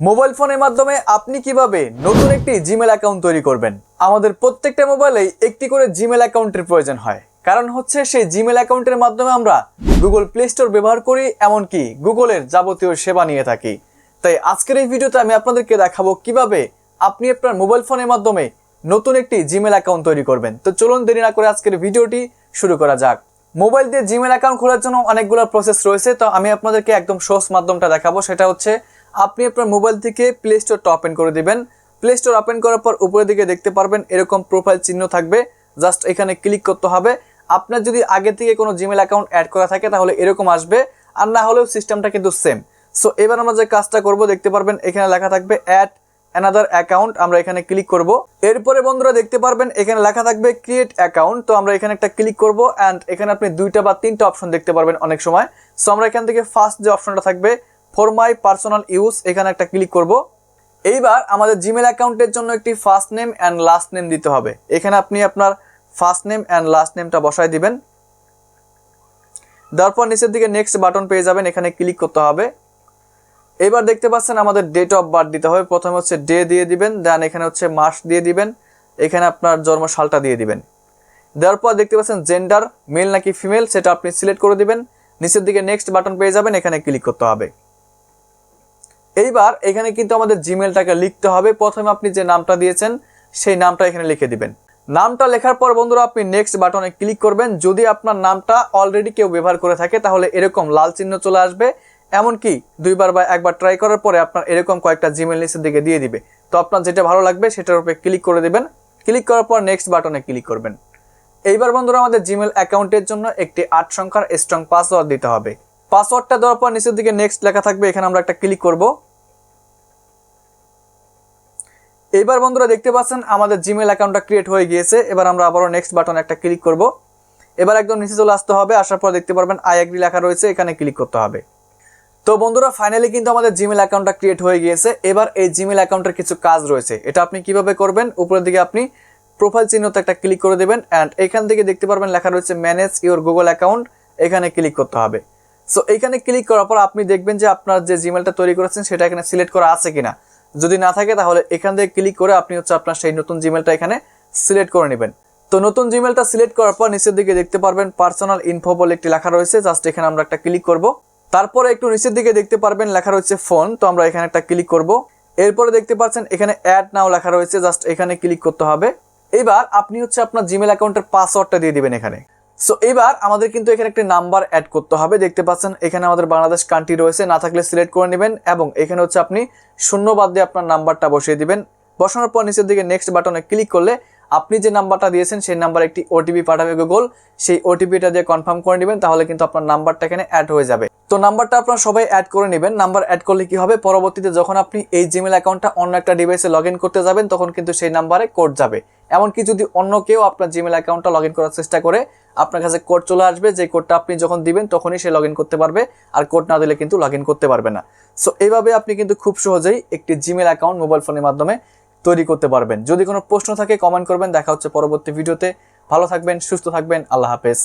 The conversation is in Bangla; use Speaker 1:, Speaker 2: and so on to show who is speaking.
Speaker 1: মোবাইল ফোনের মাধ্যমে আপনি কিভাবে নতুন একটি জিমেল অ্যাকাউন্ট তৈরি করবেন। আমাদের প্রত্যেকটা মোবাইলেই একটি করে জিমেল অ্যাকাউন্টের প্রয়োজন হয়, কারণ হচ্ছে সেই জিমেল অ্যাকাউন্টের মাধ্যমে আমরা গুগল প্লে স্টোর ব্যবহার করি, এমনকি গুগলের যাবতীয় সেবা নিয়ে থাকি। তাই আজকের এই ভিডিওতে আমি আপনাদেরকে দেখাবো কিভাবে আপনি আপনার মোবাইল ফোনের মাধ্যমে নতুন একটি জিমেল অ্যাকাউন্ট তৈরি করবেন। তো চলুন দেরি না করে আজকের ভিডিওটি শুরু করা যাক। মোবাইল দিয়ে জিমেল অ্যাকাউন্ট খোলার জন্য অনেকগুলো প্রসেস রয়েছে, তো আমি আপনাদেরকে একদম সহজ মাধ্যমটা দেখাবো। সেটা হচ্ছে আপনি আপনার মোবাইল থেকে প্লে স্টোরটা ওপেন করে দিবেন। প্লে স্টোর ওপেন করার পর উপরের দিকে দেখতে পারবেন এরকম প্রোফাইল চিহ্ন থাকবে, জাস্ট এখানে ক্লিক করতে হবে। আপনার যদি আগে থেকে কোনো জিমেল অ্যাকাউন্ট অ্যাড করা থাকে তাহলে এরকম আসবে, আর না হলেও সিস্টেমটা কিন্তু সেম। সো এবার আমরা যে কাজটা করব, দেখতে পারবেন এখানে লেখা থাকবে অ্যাড অ্যানাদার অ্যাকাউন্ট, আমরা এখানে ক্লিক করব। এরপরে বন্ধুরা দেখতে পারবেন এখানে লেখা থাকবে ক্রিয়েট অ্যাকাউন্ট, তো আমরা এখানে একটা ক্লিক করব। অ্যান্ড এখানে আপনি দুইটা বা তিনটা অপশন দেখতে পারবেন অনেক সময়। সো আমরা এখান থেকে ফার্স্ট যে অপশনটা থাকবে ফর মাই পার্সোনাল ইউজ, এখানে একটা ক্লিক করব। এইবার আমাদের জিমেল অ্যাকাউন্টের জন্য একটি first name and last name দিতে হবে। এখানে আপনি আপনার ফার্স্ট নেম অ্যান্ড লাস্ট নেমটা বসায় দিবেন। দেওয়ার পর নিচের দিকে নেক্সট বাটন পেয়ে যাবেন, এখানে ক্লিক করতে হবে। এবার দেখতে পাচ্ছেন আমাদের ডেট অফ বার্থ দিতে হবে। প্রথমে হচ্ছে ডে দিয়ে দিবেন, দেন এখানে হচ্ছে মাস দিয়ে দিবেন, এখানে আপনার জন্ম সালটা দিয়ে দিবেন। দেওয়ার পর দেখতে পাচ্ছেন জেন্ডার মেল নাকি ফিমেল সেটা আপনি সিলেক্ট করে দিবেন। নিচের দিকে নেক্সট বাটন পেয়ে যাবেন, এখানে ক্লিক করতে হবে। এইবার এখানে কিন্তু আমাদের জিমেলটাকে লিখতে হবে। প্রথমে আপনি যে নামটা দিয়েছেন সেই নামটা এখানে লিখে দিবেন। নামটা লেখার পর বন্ধুরা আপনি নেক্সট বাটনে ক্লিক করবেন। যদি আপনার নামটা অলরেডি কেউ ব্যবহার করে থাকে তাহলে এরকম লাল চিহ্ন চলে আসবে, এমনকি দুইবার বা একবার ট্রাই করার পরে আপনার এরকম কয়েকটা জিমেল নিচের দিকে দিয়ে দিবে। তো আপনার যেটা ভালো লাগবে সেটার উপরে ক্লিক করে দিবেন। ক্লিক করার পর নেক্সট বাটনে ক্লিক করবেন। এইবার বন্ধুরা আমাদের জিমেল অ্যাকাউন্টের জন্য একটি 8 সংখ্যার স্ট্রং পাসওয়ার্ড দিতে হবে। পাসওয়ার্ডটা দেওয়ার পর নিচের দিকে নেক্সট লেখা থাকবে, এখানে আমরা একটা ক্লিক করব। এইবার বন্ধুরা দেখতে পাচ্ছেন আমাদের জিমেল অ্যাকাউন্টটা ক্রিয়েট হয়ে গিয়েছে। এবার আমরা আবারও নেক্সট বাটনে একটা ক্লিক করব। এবার একদম নিচে চলে আসতে হবে, আসার পর দেখতে পারবেন আই এগ্রি লেখা রয়েছে, এখানে ক্লিক করতে হবে। তো বন্ধুরা ফাইনালি কিন্তু আমাদের জিমেল অ্যাকাউন্টটা ক্রিয়েট হয়ে গিয়েছে। এবার এই জিমেল অ্যাকাউন্টের কিছু কাজ রয়েছে, এটা আপনি কিভাবে করবেন। উপরের দিকে আপনি প্রোফাইল চিহ্নতে একটা ক্লিক করে দেবেন, অ্যান্ড এখান থেকে দেখতে পারবেন লেখা রয়েছে ম্যানেজ ইওর গুগল অ্যাকাউন্ট, এখানে ক্লিক করতে হবে। সো এখানে ক্লিক করার পর আপনি দেখবেন যে আপনার যে জিমেলটা তৈরি করেছেন সেটা এখানে সিলেক্ট করা আছে কিনা। যদি না থাকে তাহলে এখান থেকে ক্লিক করে আপনি হচ্ছে আপনার সেই নতুন জিমেলটা এখানে সিলেক্ট করে নেবেন। তো নতুন জিমেলটা সিলেক্ট করার পর নিচের দিকে দেখতে পারবেন পার্সোনাল ইনফো বলে একটি লেখা রয়েছে, জাস্ট এখানে আমরা একটা ক্লিক করব। তারপরে একটু নিচের দিকে দেখতে পারবেন লেখা রয়েছে ফোন, তো আমরা এখানে একটা ক্লিক করব। এরপরে দেখতে পাচ্ছেন এখানে অ্যাড নাও লেখা রয়েছে, জাস্ট এখানে ক্লিক করতে হবে। এবার আপনি হচ্ছে আপনার জিমেল অ্যাকাউন্টের পাসওয়ার্ডটা দিয়ে দিবেন এখানে। সো এবার আমাদের কিন্তু এখানে একটি নাম্বার অ্যাড করতে হবে। দেখতে পাচ্ছেন এখানে আমাদের বাংলাদেশ কান্ট্রি রয়েছে, না থাকলে সিলেক্ট করে নেবেন, এবং এখানে হচ্ছে আপনি শূন্য বাদ দিয়ে আপনার নাম্বারটা বসিয়ে দিবেন। বসানোর পর নিচের দিকে নেক্সট বাটনে ক্লিক করলে আপনি যে নাম্বারটা দিয়েছেন সেই নাম্বারে একটি ওটিপি পাঠাবে গুগল, সেই ওটিপিটা দিয়ে কনফার্ম করে নেবেন, তাহলে কিন্তু আপনার নাম্বারটা এখানে অ্যাড হয়ে যাবে। তো নাম্বারটা আপনারা সবাই অ্যাড করে নেবেন। নাম্বার অ্যাড করলে কি হবে, পরবর্তীতে যখন আপনি এই জিমেল অ্যাকাউন্টটা অন্য একটা ডিভাইসে লগ ইন করতে যাবেন তখন কিন্তু সেই নাম্বারে কোড যাবে। এমনকি যদি অন্য কেউ আপনার জিমেল অ্যাকাউন্টটা লগ ইন করার চেষ্টা করে আপনার কাছে কোড চলে আসবে, যে কোডটা আপনি যখন দিবেন তখনই সে লগ ইন করতে পারবে, আর কোড না দিলে কিন্তু লগ ইন করতে পারবে না। সো এইভাবে আপনি কিন্তু খুব সহজেই একটি জিমেল অ্যাকাউন্ট মোবাইল ফোনের মাধ্যমে তৈরি করতে পারবেন। যদি কোনো প্রশ্ন থাকে কমেন্ট করবেন। দেখা হচ্ছে পরবর্তী ভিডিওতে। ভালো থাকবেন, সুস্থ থাকবেন, আল্লাহ হাফেজ।